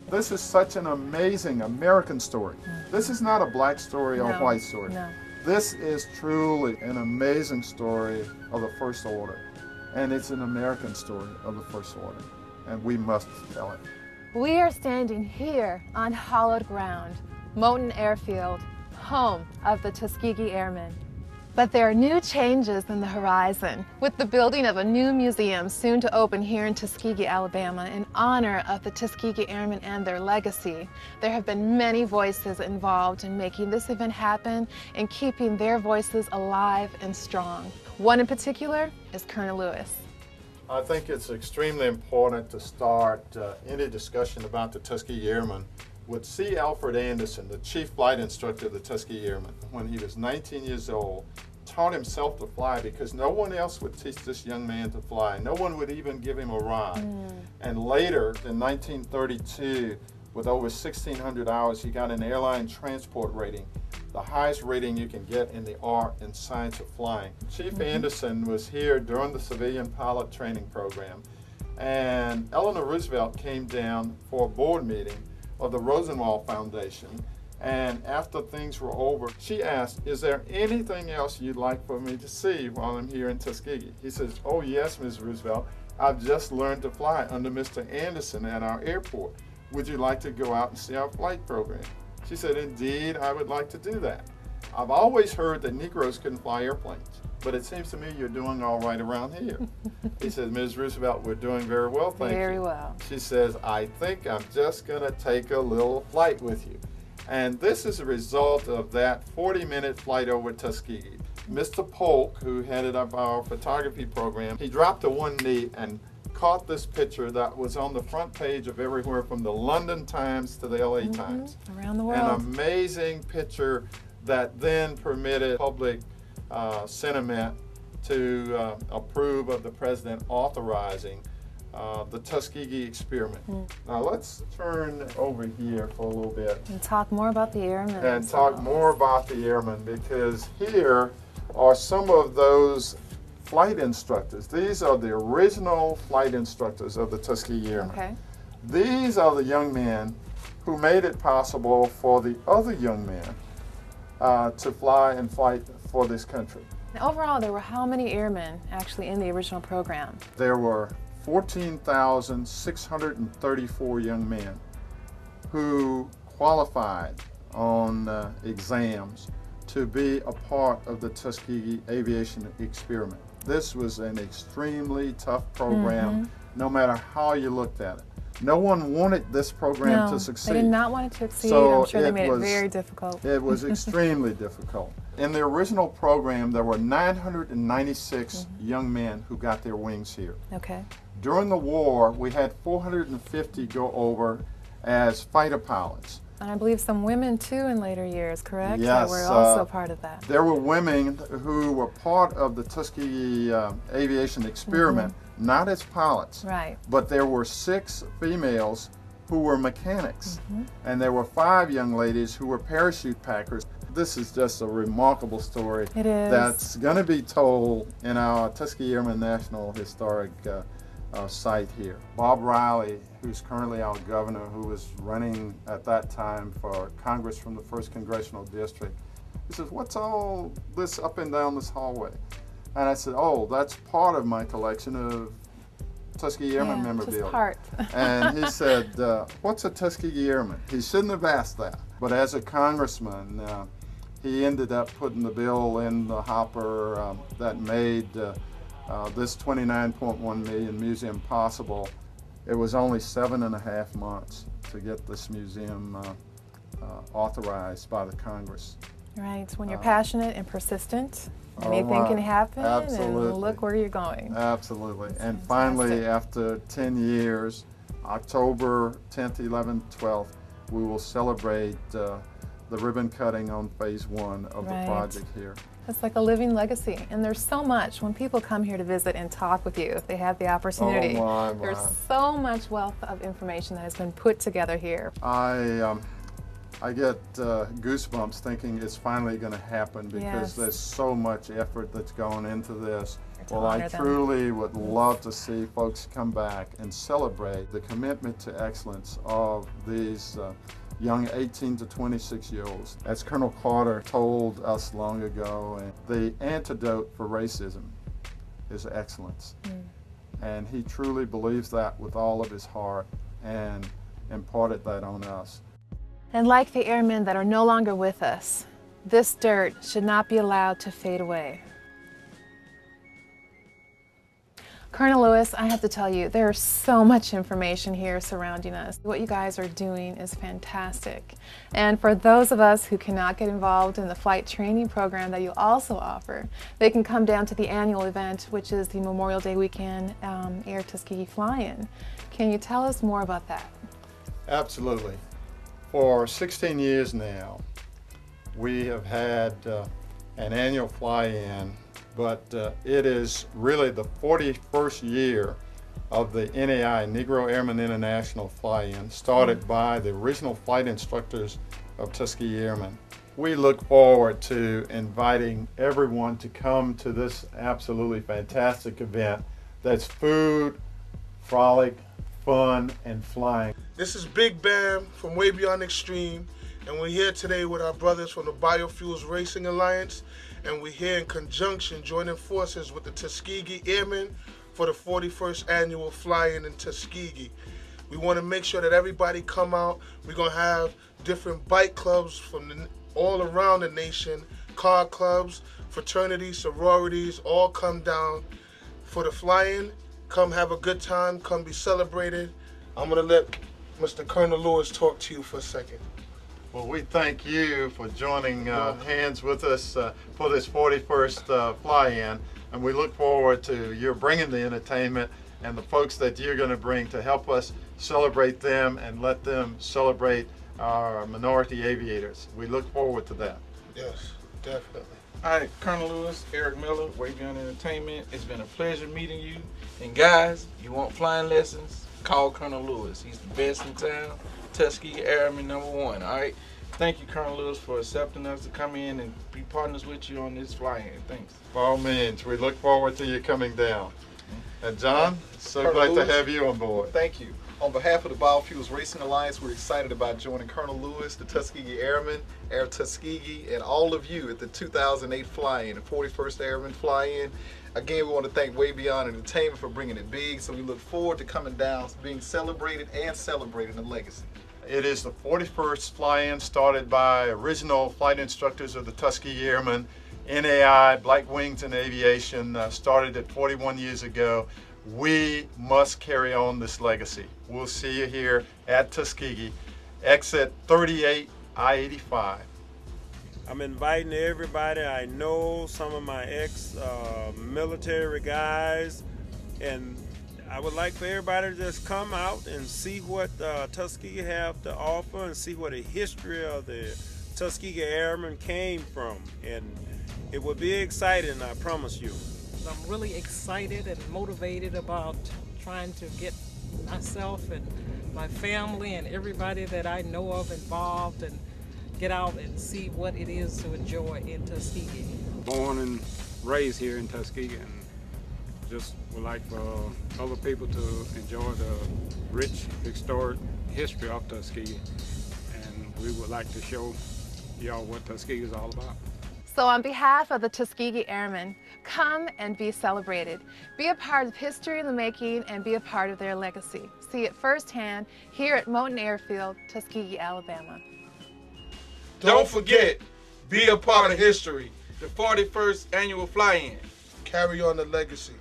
This is such an amazing American story. This is not a black story or white story. No. This is truly an amazing story of the First Order, and it's an American story of the First Order, and we must tell it. We are standing here on hallowed ground, Moton Airfield, home of the Tuskegee Airmen. But there are new changes in the horizon, with the building of a new museum soon to open here in Tuskegee, Alabama, in honor of the Tuskegee Airmen and their legacy. There have been many voices involved in making this event happen and keeping their voices alive and strong. One in particular is Colonel Lewis. I think it's extremely important to start any discussion about the Tuskegee Airmen with C. Alfred Anderson, the chief flight instructor of the Tuskegee Airmen. When he was 19 years old, taught himself to fly because no one else would teach this young man to fly. No one would even give him a ride. And later, in 1932, with over 1,600 hours, he got an airline transport rating, the highest rating you can get in the art and science of flying. Chief Anderson was here during the civilian pilot training program, and Eleanor Roosevelt came down for a board meeting of the Rosenwald Foundation, and after things were over, she asked, "Is there anything else you'd like for me to see while I'm here in Tuskegee?" He says, "Oh yes, Ms. Roosevelt, I've just learned to fly under Mr. Anderson at our airport. Would you like to go out and see our flight program?" She said, "Indeed, I would like to do that. I've always heard that Negroes couldn't fly airplanes, but it seems to me you're doing all right around here." He said, "Ms. Roosevelt, we're doing very well, thank you." Very well. She says, "I think I'm just going to take a little flight with you." And this is a result of that 40-minute flight over Tuskegee. Mr. Polk, who headed up our photography program, he dropped to one knee and caught this picture that was on the front page of everywhere from the London Times to the LA Times. Around the world. An amazing picture that then permitted public sentiment to approve of the president authorizing the Tuskegee experiment. Now let's turn over here for a little bit And talk more about the airmen. and talk more about the airmen, because here are some of those flight instructors. These are the original flight instructors of the Tuskegee Airmen. Okay. These are the young men who made it possible for the other young men to fly and fight for this country. Now, overall, there were how many airmen actually in the original program? There were 14,634 young men who qualified on exams to be a part of the Tuskegee aviation experiment. This was an extremely tough program, no matter how you looked at it. No one wanted this program to succeed. They did not want it to succeed. So I'm sure they made was it very difficult. It was extremely difficult. In the original program, there were 996 young men who got their wings here. Okay. During the war, we had 450 go over as fighter pilots. And I believe some women too in later years, correct? Yes. That were also part of that. There were women who were part of the Tuskegee aviation experiment, not as pilots. Right. But there were 6 females who were mechanics, and there were 5 young ladies who were parachute packers. This is just a remarkable story. It is. That's going to be told in our Tuskegee Airmen National Historic site here. Bob Riley, who's currently our governor, who was running at that time for Congress from the 1st Congressional District, he says, "What's all this up and down this hallway?" And I said, "Oh, that's part of my collection of Tuskegee Airmen memorabilia." Just part. And he said, "What's a Tuskegee Airman?" He shouldn't have asked that. But as a congressman, he ended up putting the bill in the hopper that made this $29.1 million museum possible. It was only 7.5 months to get this museum authorized by the Congress. Right. When you're passionate and persistent, anything can happen. Absolutely. And look where you're going. Absolutely. That's and fantastic. finally, after 10 years, October 10th, 11th, 12th, we will celebrate the ribbon cutting on phase 1 of the project here. It's like a living legacy, and there's so much. When people come here to visit and talk with you, if they have the opportunity, my. There's so much wealth of information that has been put together here. I I get goosebumps thinking it's finally going to happen because Yes. there's so much effort that's going into this. To Well, I honor them. truly would love to see folks come back and celebrate the commitment to excellence of these young 18 to 26-year-olds. As Colonel Carter told us long ago, the antidote for racism is excellence. And he truly believes that with all of his heart and imparted that on us. And like the airmen that are no longer with us, this dirt should not be allowed to fade away. Colonel Lewis, I have to tell you, there's so much information here surrounding us. What you guys are doing is fantastic. And for those of us who cannot get involved in the flight training program that you also offer, they can come down to the annual event, which is the Memorial Day weekend Air Tuskegee Fly-In. Can you tell us more about that? Absolutely. For 16 years now, we have had an annual fly-in, but it is really the 41st year of the NAI, Negro Airmen International Fly-In, started by the original flight instructors of Tuskegee Airmen. We look forward to inviting everyone to come to this absolutely fantastic event that's food, frolic, fun, and flying. This is Big Bam from Way Beyond Extreme, and we're here today with our brothers from the Biofuels Racing Alliance, and we're here in conjunction joining forces with the Tuskegee Airmen for the 41st annual fly-in in Tuskegee. We want to make sure that everybody come out. We're going to have different bike clubs from all around the nation, car clubs, fraternities, sororities, all come down for the fly-in. Come have a good time, come be celebrated. I'm going to let Mr. Colonel Lewis talk to you for a second. Well, we thank you for joining hands with us for this 41st fly-in, and we look forward to your bringing the entertainment and the folks that you're going to bring to help us celebrate them and let them celebrate our minority aviators. We look forward to that. Yes, definitely. Hi, Colonel Lewis, Eric Miller, Way Beyond Entertainment. It's been a pleasure meeting you. And guys, you want flying lessons? Call Colonel Lewis. He's the best in town. Tuskegee Airman #1. All right. Thank you, Colonel Lewis, for accepting us to come in and be partners with you on this fly-in. Thanks. By all means, we look forward to you coming down. And John, so Colonel glad Lewis, to have you on board. Thank you. On behalf of the Biofuels Racing Alliance, we're excited about joining Colonel Lewis, the Tuskegee Airmen, Air Tuskegee, and all of you at the 2008 fly-in, the 41st Airmen fly-in. Again, we want to thank Way Beyond Entertainment for bringing it big, so we look forward to coming down, being celebrated and celebrating the legacy. It is the 41st fly-in started by original flight instructors of the Tuskegee Airmen. NAI, Black Wings in Aviation, started it 41 years ago. We must carry on this legacy. We'll see you here at Tuskegee, exit 38 I-85. I'm inviting everybody I know, some of my ex-military guys, and I would like for everybody to just come out and see what Tuskegee have to offer and see where the history of the Tuskegee Airmen came from. And it will be exciting, I promise you. I'm really excited and motivated about trying to get myself and my family and everybody that I know of involved and get out and see what it is to enjoy in Tuskegee. Born and raised here in Tuskegee, and just would like for other people to enjoy the rich, historic history of Tuskegee, and we would like to show y'all what Tuskegee is all about. So on behalf of the Tuskegee Airmen, come and be celebrated. Be a part of history in the making and be a part of their legacy. See it firsthand here at Moton Airfield, Tuskegee, Alabama. Don't forget, be a part of history. The 41st annual fly-in. Carry on the legacy.